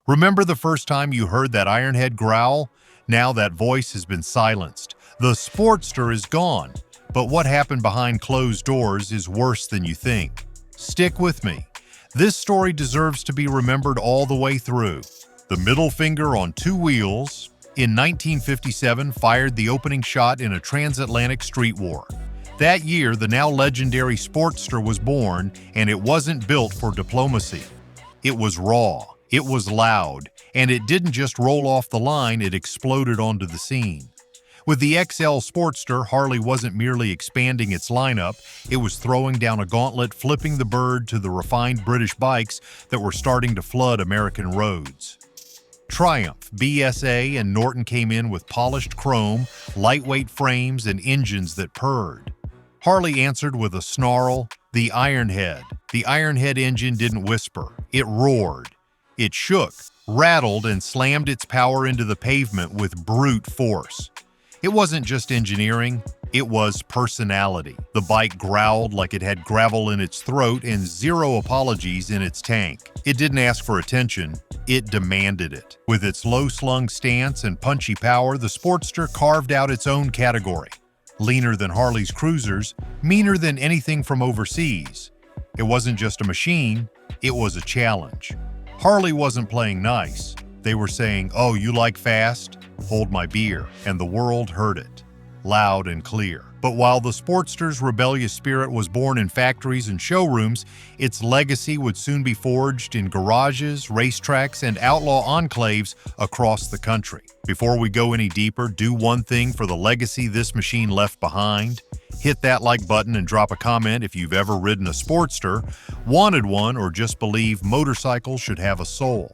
Remember the first time you heard that Ironhead growl? Now that voice has been silenced. The Sportster is gone, but what happened behind closed doors is worse than you think. Stick with me. This story deserves to be remembered all the way through. The middle finger on two wheels, in 1957, fired the opening shot in a transatlantic street war. That year, the now legendary Sportster was born, and it wasn't built for diplomacy. It was raw, it was loud, and it didn't just roll off the line, it exploded onto the scene. With the XL Sportster, Harley wasn't merely expanding its lineup, it was throwing down a gauntlet, flipping the bird to the refined British bikes that were starting to flood American roads. Triumph, BSA, and Norton came in with polished chrome, lightweight frames, and engines that purred. Harley answered with a snarl, the Ironhead. The Ironhead engine didn't whisper, it roared. It shook, rattled, and slammed its power into the pavement with brute force. It wasn't just engineering, it was personality. The bike growled like it had gravel in its throat and zero apologies in its tank. It didn't ask for attention, it demanded it. With its low-slung stance and punchy power, the Sportster carved out its own category. Leaner than Harley's cruisers, meaner than anything from overseas. It wasn't just a machine, it was a challenge. Harley wasn't playing nice. They were saying, "Oh, you like fast? Hold my beer." And the world heard it, loud and clear. But while the Sportster's rebellious spirit was born in factories and showrooms, its legacy would soon be forged in garages, racetracks, and outlaw enclaves across the country. Before we go any deeper, do one thing for the legacy this machine left behind. Hit that like button and drop a comment if you've ever ridden a Sportster, wanted one, or just believe motorcycles should have a soul.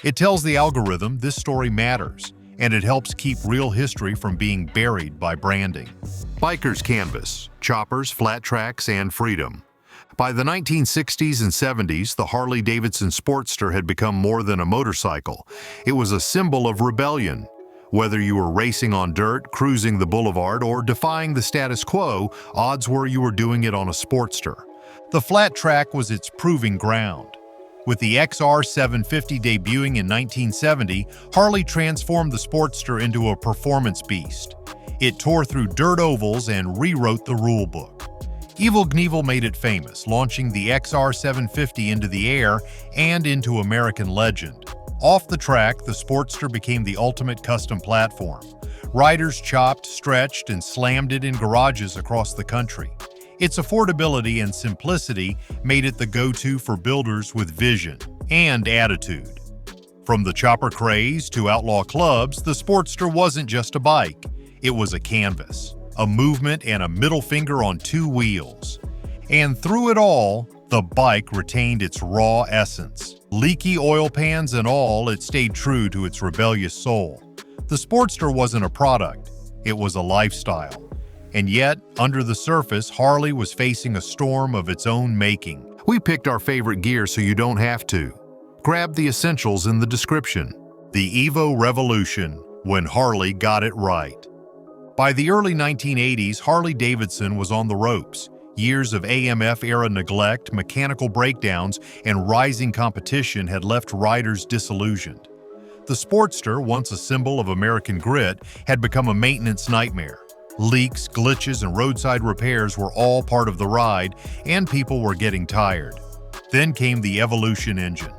It tells the algorithm this story matters, and it helps keep real history from being buried by branding. Biker's canvas, choppers, flat tracks, and freedom. By the 1960s and 70s, the Harley-Davidson Sportster had become more than a motorcycle. It was a symbol of rebellion. Whether you were racing on dirt, cruising the boulevard, or defying the status quo, odds were you were doing it on a Sportster. The flat track was its proving ground. With the XR 750 debuting in 1970, Harley transformed the Sportster into a performance beast. It tore through dirt ovals and rewrote the rulebook. Evel Knievel made it famous, launching the XR 750 into the air and into American legend. Off the track, the Sportster became the ultimate custom platform. Riders chopped, stretched, and slammed it in garages across the country. Its affordability and simplicity made it the go-to for builders with vision and attitude. From the chopper craze to outlaw clubs, the Sportster wasn't just a bike. It was a canvas, a movement, and a middle finger on two wheels. And through it all, the bike retained its raw essence. Leaky oil pans and all, it stayed true to its rebellious soul. The Sportster wasn't a product, it was a lifestyle. And yet, under the surface, Harley was facing a storm of its own making. We picked our favorite gear so you don't have to. Grab the essentials in the description. The Evo Revolution, when Harley got it right. By the early 1980s, Harley-Davidson was on the ropes. Years of AMF-era neglect, mechanical breakdowns, and rising competition had left riders disillusioned. The Sportster, once a symbol of American grit, had become a maintenance nightmare. Leaks, glitches, and roadside repairs were all part of the ride, and people were getting tired. Then came the Evolution engine.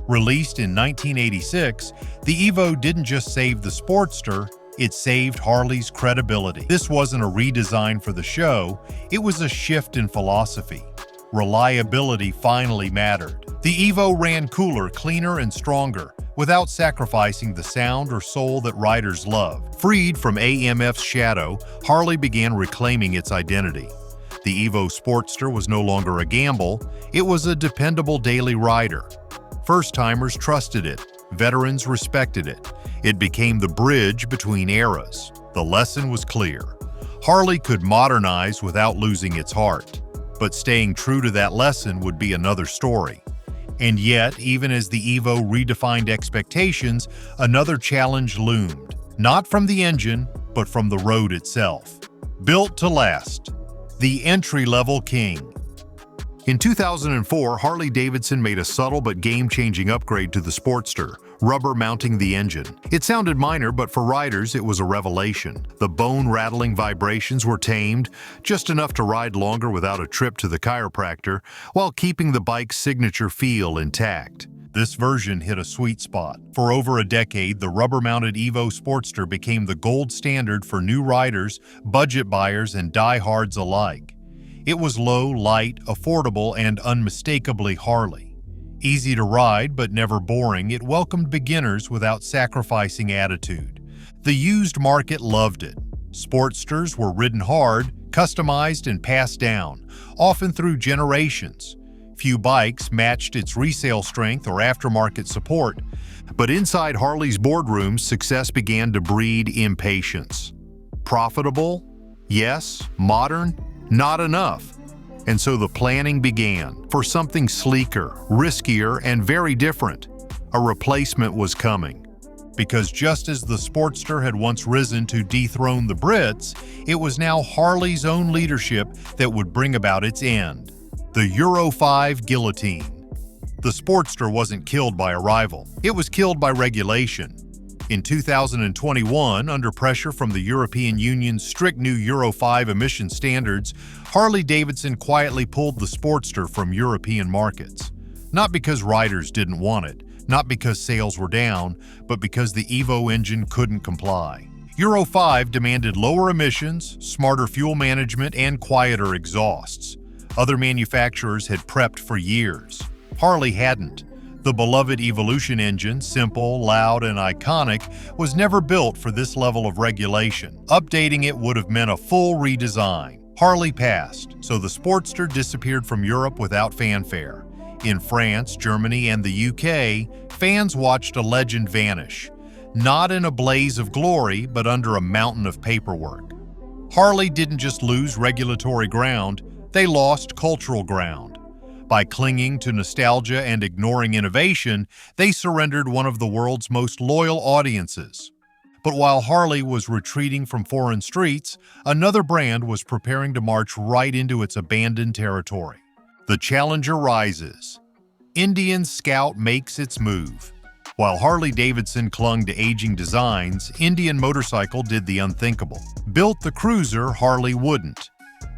Released in 1986, the Evo didn't just save the Sportster, it saved Harley's credibility. This wasn't a redesign for the show, it was a shift in philosophy. Reliability finally mattered. The Evo ran cooler, cleaner, and stronger, without sacrificing the sound or soul that riders love. Freed from AMF's shadow, Harley began reclaiming its identity. The Evo Sportster was no longer a gamble, it was a dependable daily rider. First-timers trusted it, veterans respected it. It became the bridge between eras. The lesson was clear. Harley could modernize without losing its heart. But staying true to that lesson would be another story. And yet, even as the Evo redefined expectations, another challenge loomed. Not from the engine, but from the road itself. Built to last. The entry-level king. In 2004, Harley-Davidson made a subtle but game-changing upgrade to the Sportster, rubber mounting the engine. It sounded minor, but for riders it was a revelation. The bone-rattling vibrations were tamed, just enough to ride longer without a trip to the chiropractor, while keeping the bike's signature feel intact. This version hit a sweet spot. For over a decade, the rubber-mounted Evo Sportster became the gold standard for new riders, budget buyers, and diehards alike. It was low, light, affordable, and unmistakably Harley. Easy to ride, but never boring, it welcomed beginners without sacrificing attitude. The used market loved it. Sportsters were ridden hard, customized, and passed down, often through generations. Few bikes matched its resale strength or aftermarket support, but inside Harley's boardrooms, success began to breed impatience. Profitable? Yes. Modern? Not enough. And so the planning began for something sleeker, riskier, and very different. A replacement was coming. Because just as the Sportster had once risen to dethrone the Brits, it was now Harley's own leadership that would bring about its end. The Euro 5 guillotine. The Sportster wasn't killed by a rival. It was killed by regulation. In 2021, under pressure from the European Union's strict new Euro 5 emission standards, Harley-Davidson quietly pulled the Sportster from European markets. Not because riders didn't want it, not because sales were down, but because the Evo engine couldn't comply. Euro 5 demanded lower emissions, smarter fuel management, and quieter exhausts. Other manufacturers had prepped for years. Harley hadn't. The beloved Evolution engine, simple, loud, and iconic, was never built for this level of regulation. Updating it would have meant a full redesign. Harley passed, so the Sportster disappeared from Europe without fanfare. In France, Germany, and the UK, fans watched a legend vanish. Not in a blaze of glory, but under a mountain of paperwork. Harley didn't just lose regulatory ground, they lost cultural ground. By clinging to nostalgia and ignoring innovation, they surrendered one of the world's most loyal audiences. But while Harley was retreating from foreign streets, another brand was preparing to march right into its abandoned territory. The challenger rises. Indian Scout makes its move. While Harley-Davidson clung to aging designs, Indian Motorcycle did the unthinkable. Built the cruiser Harley wouldn't.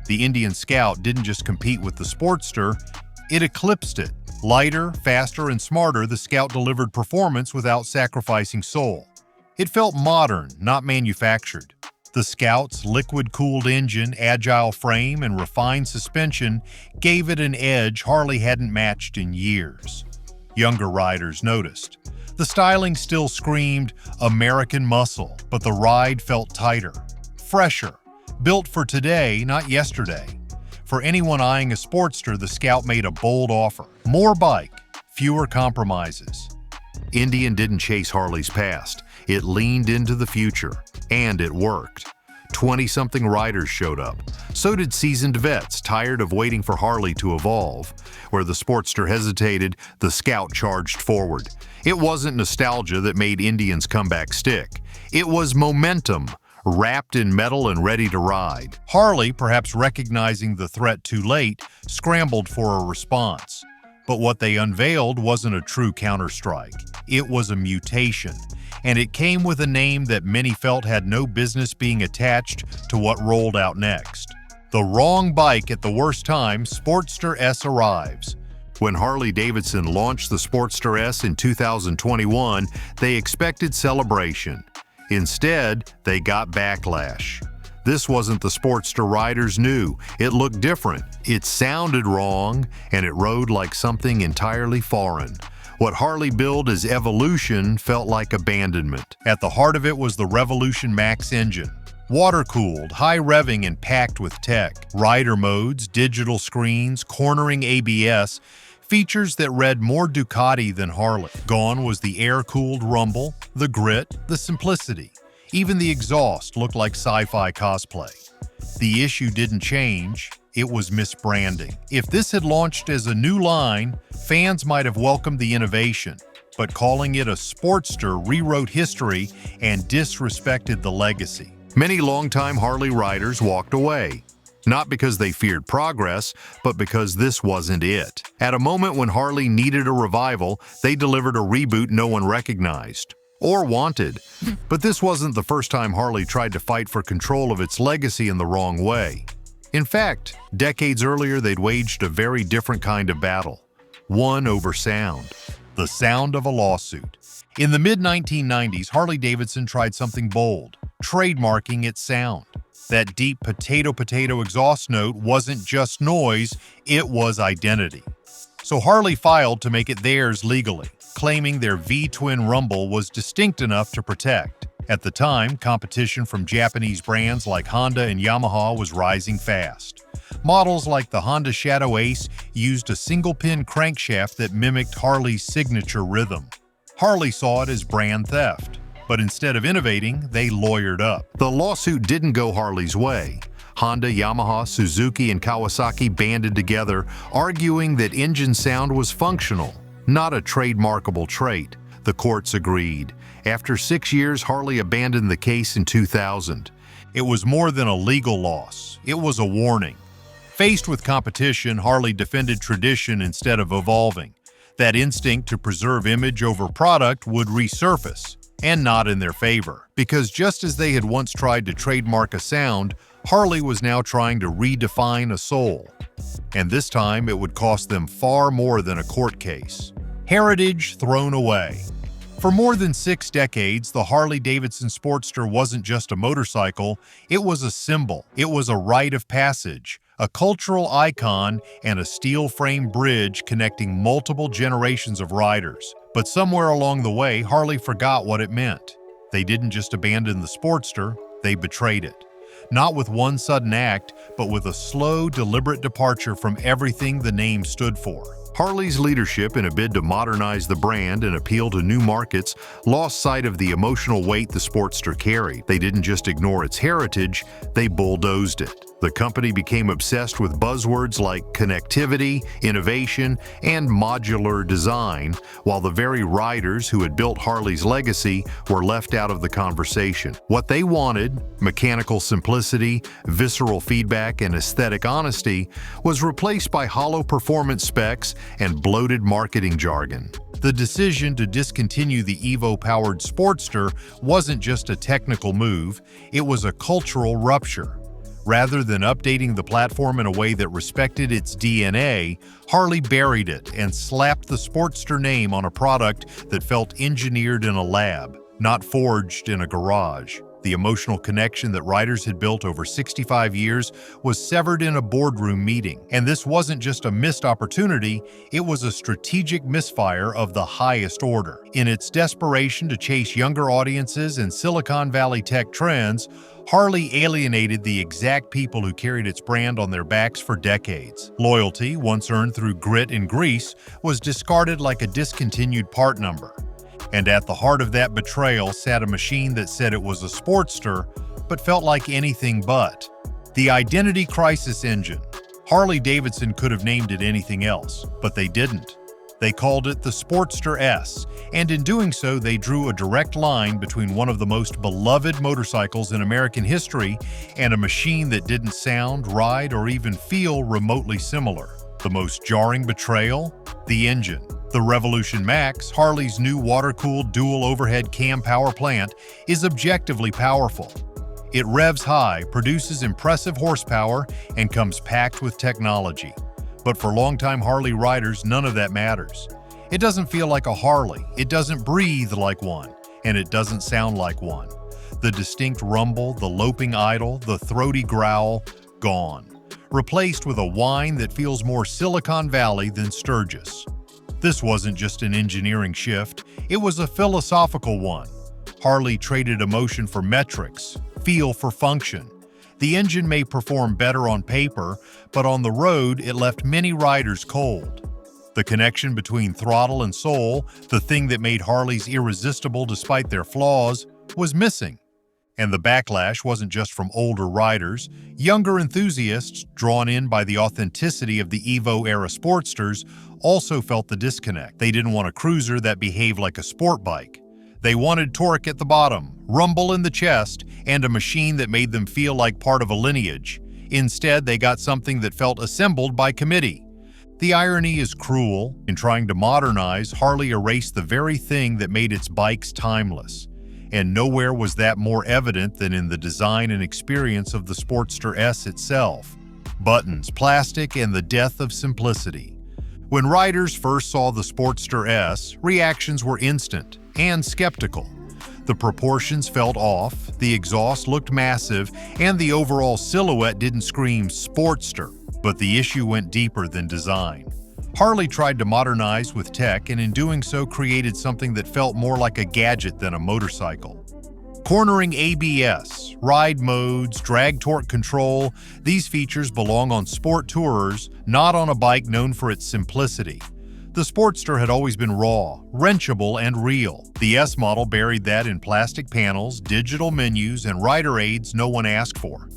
The Indian Scout didn't just compete with the Sportster, it eclipsed it. Lighter, faster, and smarter, the Scout delivered performance without sacrificing soul. It felt modern, not manufactured. The Scout's liquid-cooled engine, agile frame, and refined suspension gave it an edge Harley hadn't matched in years. Younger riders noticed. The styling still screamed American muscle, but the ride felt tighter, fresher. Built for today, not yesterday. For anyone eyeing a Sportster, the Scout made a bold offer. More bike, fewer compromises. Indian didn't chase Harley's past. It leaned into the future, and it worked. 20-something riders showed up. So did seasoned vets, tired of waiting for Harley to evolve. Where the Sportster hesitated, the Scout charged forward. It wasn't nostalgia that made Indian's comeback stick. It was momentum. Wrapped in metal and ready to ride. Harley, perhaps recognizing the threat too late, scrambled for a response. But what they unveiled wasn't a true counterstrike. It was a mutation, and it came with a name that many felt had no business being attached to what rolled out next. The wrong bike at the worst time, Sportster S arrives. When Harley-Davidson launched the Sportster S in 2021, they expected celebration. Instead, they got backlash. This wasn't the Sportster riders knew. It looked different, it sounded wrong, and it rode like something entirely foreign. What Harley billed as evolution felt like abandonment. At the heart of it was the Revolution Max engine. Water-cooled, high-revving, and packed with tech. Rider modes, digital screens, cornering ABS, features that read more Ducati than Harley. Gone was the air-cooled rumble, the grit, the simplicity. Even the exhaust looked like sci-fi cosplay. The issue didn't change, it was misbranding. If this had launched as a new line, fans might have welcomed the innovation, but calling it a Sportster rewrote history and disrespected the legacy. Many longtime Harley riders walked away. Not because they feared progress, but because this wasn't it. At a moment when Harley needed a revival, they delivered a reboot no one recognized or wanted. But this wasn't the first time Harley tried to fight for control of its legacy in the wrong way. In fact, decades earlier they'd waged a very different kind of battle, one over sound. The sound of a lawsuit. In the mid-1990s, Harley-Davidson tried something bold, trademarking its sound. That deep potato-potato exhaust note wasn't just noise, it was identity. So Harley filed to make it theirs legally, claiming their V-twin rumble was distinct enough to protect. At the time, competition from Japanese brands like Honda and Yamaha was rising fast. Models like the Honda Shadow Ace used a single-pin crankshaft that mimicked Harley's signature rhythm. Harley saw it as brand theft, but instead of innovating, they lawyered up. The lawsuit didn't go Harley's way. Honda, Yamaha, Suzuki, and Kawasaki banded together, arguing that engine sound was functional, not a trademarkable trait. The courts agreed. After 6 years, Harley abandoned the case in 2000. It was more than a legal loss. It was a warning. Faced with competition, Harley defended tradition instead of evolving. That instinct to preserve image over product would resurface, and not in their favor. Because just as they had once tried to trademark a sound, Harley was now trying to redefine a soul. And this time, it would cost them far more than a court case. Heritage thrown away. For more than 6 decades, the Harley-Davidson Sportster wasn't just a motorcycle, it was a symbol. It was a rite of passage, a cultural icon, and a steel-frame bridge connecting multiple generations of riders. But somewhere along the way, Harley forgot what it meant. They didn't just abandon the Sportster, they betrayed it. Not with one sudden act, but with a slow, deliberate departure from everything the name stood for. Harley's leadership, in a bid to modernize the brand and appeal to new markets, lost sight of the emotional weight the Sportster carried. They didn't just ignore its heritage, they bulldozed it. The company became obsessed with buzzwords like connectivity, innovation, and modular design, while the very riders who had built Harley's legacy were left out of the conversation. What they wanted, mechanical simplicity, visceral feedback, and aesthetic honesty, was replaced by hollow performance specs and bloated marketing jargon. The decision to discontinue the Evo-powered Sportster wasn't just a technical move, it was a cultural rupture. Rather than updating the platform in a way that respected its DNA, Harley buried it and slapped the Sportster name on a product that felt engineered in a lab, not forged in a garage. The emotional connection that riders had built over 65 years was severed in a boardroom meeting. And this wasn't just a missed opportunity, it was a strategic misfire of the highest order. In its desperation to chase younger audiences and Silicon Valley tech trends, Harley alienated the exact people who carried its brand on their backs for decades. Loyalty, once earned through grit and grease, was discarded like a discontinued part number. And at the heart of that betrayal sat a machine that said it was a Sportster, but felt like anything but. The identity crisis engine. Harley-Davidson could have named it anything else, but they didn't. They called it the Sportster S, and in doing so, they drew a direct line between one of the most beloved motorcycles in American history and a machine that didn't sound, ride, or even feel remotely similar. The most jarring betrayal? The engine. The Revolution Max, Harley's new water-cooled dual overhead cam power plant, is objectively powerful. It revs high, produces impressive horsepower, and comes packed with technology. But for longtime Harley riders, none of that matters. It doesn't feel like a Harley, it doesn't breathe like one, and it doesn't sound like one. The distinct rumble, the loping idle, the throaty growl, gone. Replaced with a whine that feels more Silicon Valley than Sturgis. This wasn't just an engineering shift, it was a philosophical one. Harley traded emotion for metrics, feel for function. The engine may perform better on paper, but on the road it left many riders cold. The connection between throttle and soul, the thing that made Harleys irresistible despite their flaws, was missing. And the backlash wasn't just from older riders. Younger enthusiasts, drawn in by the authenticity of the Evo-era Sportsters, also felt the disconnect. They didn't want a cruiser that behaved like a sport bike. They wanted torque at the bottom, rumble in the chest, and a machine that made them feel like part of a lineage. Instead, they got something that felt assembled by committee. The irony is cruel. In trying to modernize, Harley erased the very thing that made its bikes timeless. And nowhere was that more evident than in the design and experience of the Sportster S itself. Buttons, plastic, and the death of simplicity. When riders first saw the Sportster S, reactions were instant and skeptical. The proportions felt off, the exhaust looked massive, and the overall silhouette didn't scream Sportster. But the issue went deeper than design. Harley tried to modernize with tech, and in doing so created something that felt more like a gadget than a motorcycle. Cornering ABS, ride modes, drag torque control, these features belong on sport tourers, not on a bike known for its simplicity. The Sportster had always been raw, wrenchable, and real. The S model buried that in plastic panels, digital menus, and rider aids no one asked for.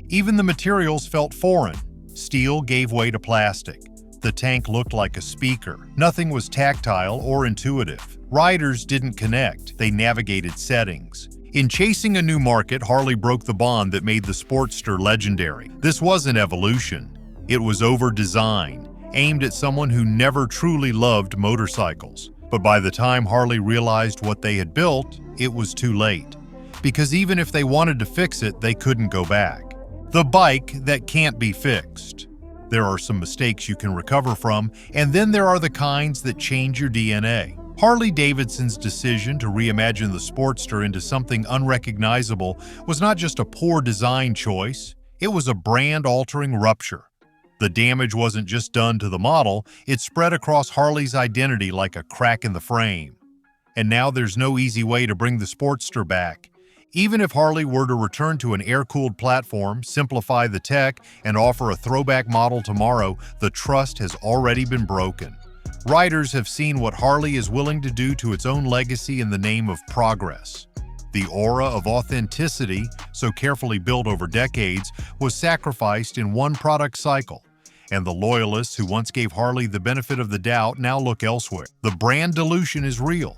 Even the materials felt foreign. Steel gave way to plastic. The tank looked like a speaker. Nothing was tactile or intuitive. Riders didn't connect, they navigated settings. In chasing a new market, Harley broke the bond that made the Sportster legendary. This wasn't evolution. It was over-design, aimed at someone who never truly loved motorcycles. But by the time Harley realized what they had built, it was too late. Because even if they wanted to fix it, they couldn't go back. The bike that can't be fixed. There are some mistakes you can recover from, and then there are the kinds that change your DNA. Harley-Davidson's decision to reimagine the Sportster into something unrecognizable was not just a poor design choice, it was a brand-altering rupture. The damage wasn't just done to the model, it spread across Harley's identity like a crack in the frame. And now there's no easy way to bring the Sportster back. Even if Harley were to return to an air-cooled platform, simplify the tech, and offer a throwback model tomorrow, the trust has already been broken. Riders have seen what Harley is willing to do to its own legacy in the name of progress. The aura of authenticity, so carefully built over decades, was sacrificed in one product cycle. And the loyalists who once gave Harley the benefit of the doubt now look elsewhere. The brand dilution is real.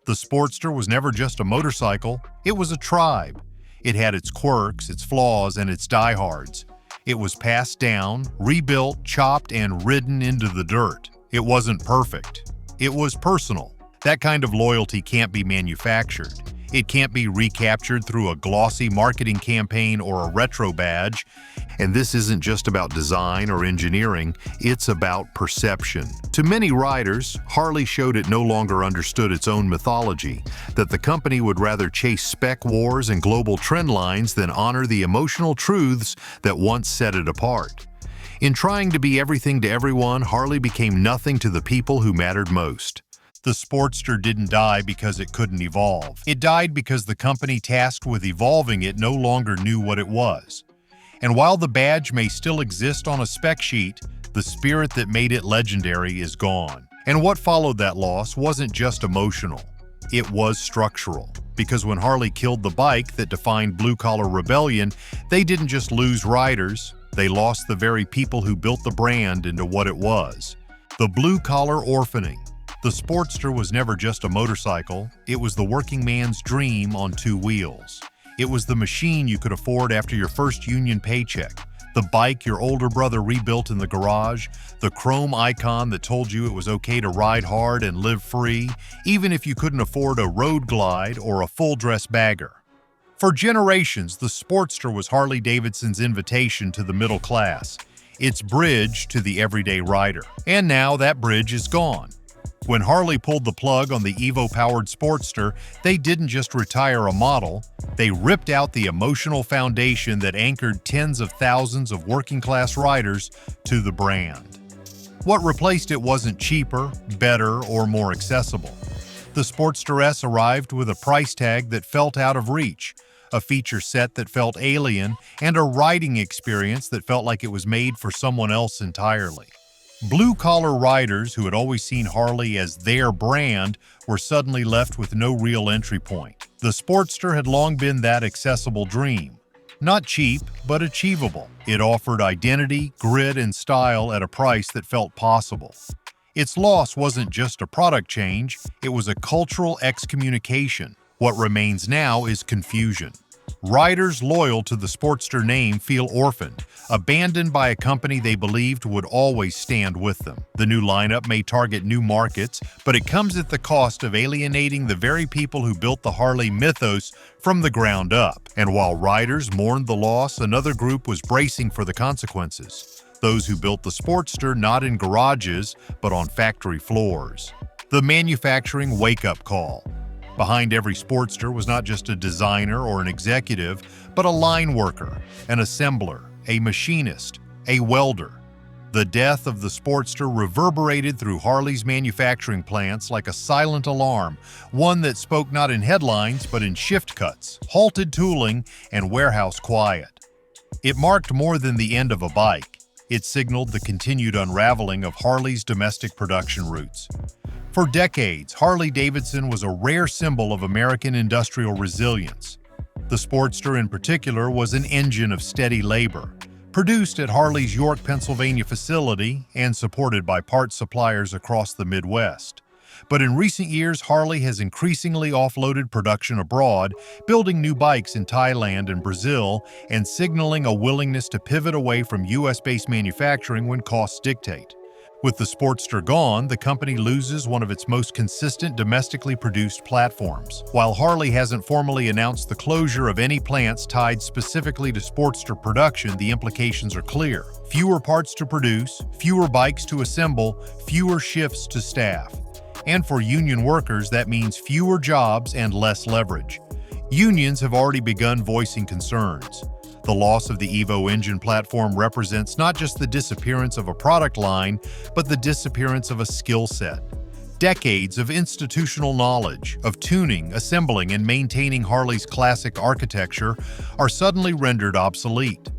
The Sportster was never just a motorcycle, it was a tribe. It had its quirks, its flaws, and its diehards. It was passed down, rebuilt, chopped, and ridden into the dirt. It wasn't perfect. It was personal. That kind of loyalty can't be manufactured. It can't be recaptured through a glossy marketing campaign or a retro badge. And this isn't just about design or engineering, it's about perception. To many riders, Harley showed it no longer understood its own mythology, that the company would rather chase spec wars and global trend lines than honor the emotional truths that once set it apart. In trying to be everything to everyone, Harley became nothing to the people who mattered most. The Sportster didn't die because it couldn't evolve. It died because the company tasked with evolving it no longer knew what it was. And while the badge may still exist on a spec sheet, the spirit that made it legendary is gone. And what followed that loss wasn't just emotional. It was structural. Because when Harley killed the bike that defined blue-collar rebellion, they didn't just lose riders, they lost the very people who built the brand into what it was. The blue-collar orphaning. The Sportster was never just a motorcycle, it was the working man's dream on two wheels. It was the machine you could afford after your first union paycheck, the bike your older brother rebuilt in the garage, the chrome icon that told you it was okay to ride hard and live free, even if you couldn't afford a road glide or a full-dress bagger. For generations, the Sportster was Harley-Davidson's invitation to the middle class, its bridge to the everyday rider. And now that bridge is gone. When Harley pulled the plug on the Evo-powered Sportster, they didn't just retire a model, they ripped out the emotional foundation that anchored tens of thousands of working-class riders to the brand. What replaced it wasn't cheaper, better, or more accessible. The Sportster S arrived with a price tag that felt out of reach, a feature set that felt alien, and a riding experience that felt like it was made for someone else entirely. Blue-collar riders who had always seen Harley as their brand were suddenly left with no real entry point. The Sportster had long been that accessible dream. Not cheap, but achievable. It offered identity, grit, and style at a price that felt possible. Its loss wasn't just a product change, it was a cultural excommunication. What remains now is confusion. Riders loyal to the Sportster name feel orphaned, abandoned by a company they believed would always stand with them. The new lineup may target new markets, but it comes at the cost of alienating the very people who built the Harley mythos from the ground up. And while riders mourned the loss, another group was bracing for the consequences. Those who built the Sportster not in garages, but on factory floors. The manufacturing wake-up call. Behind every Sportster was not just a designer or an executive, but a line worker, an assembler, a machinist, a welder. The death of the Sportster reverberated through Harley's manufacturing plants like a silent alarm, one that spoke not in headlines but in shift cuts, halted tooling, and warehouse quiet. It marked more than the end of a bike. It signaled the continued unraveling of Harley's domestic production roots. For decades, Harley-Davidson was a rare symbol of American industrial resilience. The Sportster in particular was an engine of steady labor, produced at Harley's York, Pennsylvania facility and supported by parts suppliers across the Midwest. But in recent years, Harley has increasingly offloaded production abroad, building new bikes in Thailand and Brazil, and signaling a willingness to pivot away from US-based manufacturing when costs dictate. With the Sportster gone, the company loses one of its most consistent domestically produced platforms. While Harley hasn't formally announced the closure of any plants tied specifically to Sportster production, the implications are clear. Fewer parts to produce, fewer bikes to assemble, fewer shifts to staff. And for union workers, that means fewer jobs and less leverage. Unions have already begun voicing concerns. The loss of the Evo engine platform represents not just the disappearance of a product line, but the disappearance of a skill set. Decades of institutional knowledge, of tuning, assembling, and maintaining Harley's classic architecture are suddenly rendered obsolete.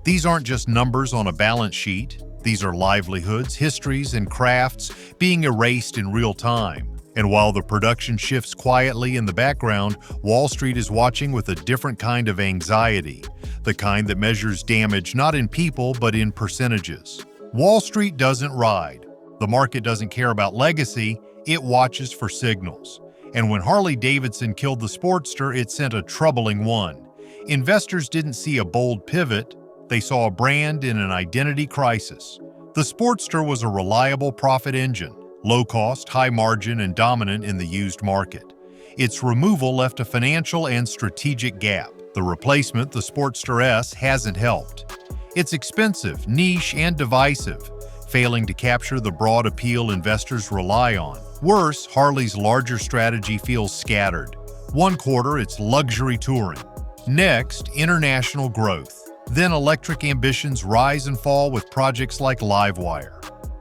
These aren't just numbers on a balance sheet. These are livelihoods, histories, and crafts being erased in real time. And while the production shifts quietly in the background, Wall Street is watching with a different kind of anxiety, the kind that measures damage not in people but in percentages. Wall Street doesn't ride. The market doesn't care about legacy, it watches for signals. And when Harley-Davidson killed the Sportster, it sent a troubling one. Investors didn't see a bold pivot, they saw a brand in an identity crisis. The Sportster was a reliable profit engine, low-cost, high-margin, and dominant in the used market. Its removal left a financial and strategic gap. The replacement, the Sportster S, hasn't helped. It's expensive, niche, and divisive, failing to capture the broad appeal investors rely on. Worse, Harley's larger strategy feels scattered. One quarter, it's luxury touring. Next, international growth. Then electric ambitions rise and fall with projects like Livewire.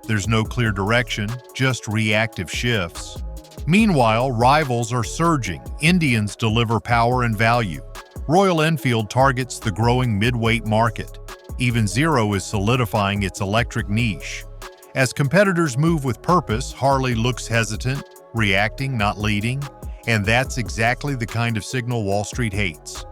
There's no clear direction, just reactive shifts. Meanwhile, rivals are surging. Indians deliver power and value. Royal Enfield targets the growing mid-weight market. Even Zero is solidifying its electric niche. As competitors move with purpose, Harley looks hesitant, reacting, not leading. And that's exactly the kind of signal Wall Street hates.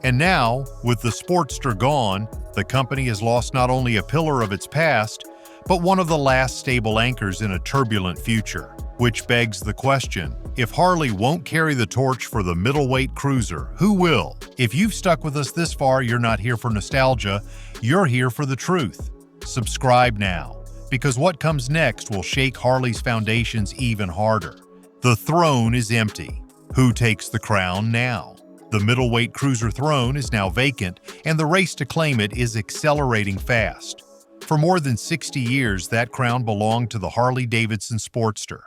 And now, with the Sportster gone, the company has lost not only a pillar of its past, but one of the last stable anchors in a turbulent future. Which begs the question, if Harley won't carry the torch for the middleweight cruiser, who will? If you've stuck with us this far, you're not here for nostalgia, you're here for the truth. Subscribe now, because what comes next will shake Harley's foundations even harder. The throne is empty. Who takes the crown now? The middleweight cruiser throne is now vacant, and the race to claim it is accelerating fast. For more than 60 years, that crown belonged to the Harley-Davidson Sportster.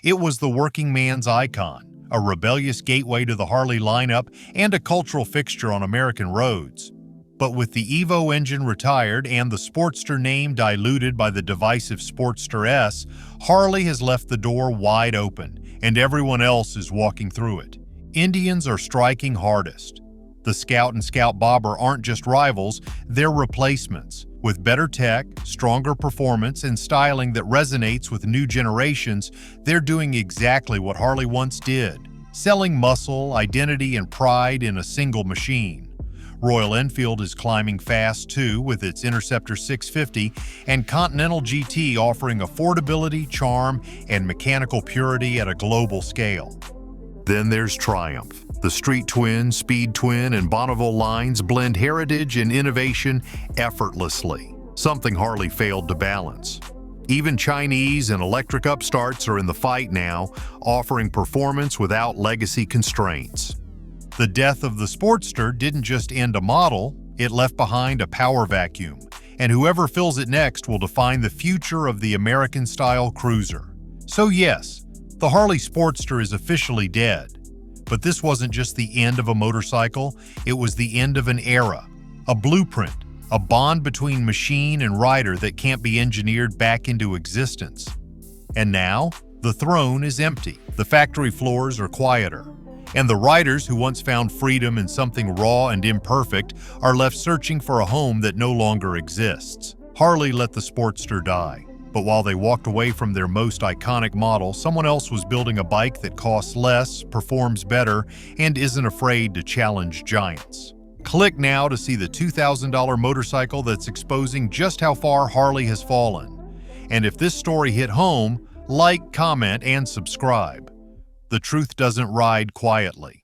It was the working man's icon, a rebellious gateway to the Harley lineup, and a cultural fixture on American roads. But with the Evo engine retired and the Sportster name diluted by the divisive Sportster S, Harley has left the door wide open, and everyone else is walking through it. Indians are striking hardest. The Scout and Scout Bobber aren't just rivals, they're replacements. With better tech, stronger performance, and styling that resonates with new generations, they're doing exactly what Harley once did, selling muscle, identity, and pride in a single machine. Royal Enfield is climbing fast too, with its Interceptor 650 and Continental GT offering affordability, charm, and mechanical purity at a global scale. Then there's Triumph, The Street Twin, Speed Twin, and Bonneville lines blend heritage and innovation effortlessly, something Harley failed to balance. Even Chinese and electric upstarts are in the fight now, offering performance without legacy constraints. The death of the Sportster didn't just end a model, it left behind a power vacuum, and whoever fills it next will define the future of the American-style cruiser. So yes, the Harley Sportster is officially dead. But this wasn't just the end of a motorcycle, it was the end of an era, a blueprint, a bond between machine and rider that can't be engineered back into existence. And now, the throne is empty, the factory floors are quieter, and the riders who once found freedom in something raw and imperfect are left searching for a home that no longer exists. Harley let the Sportster die. But while they walked away from their most iconic model, someone else was building a bike that costs less, performs better, and isn't afraid to challenge giants. Click now to see the $2,000 motorcycle that's exposing just how far Harley has fallen. And if this story hit home, like, comment, and subscribe. The truth doesn't ride quietly.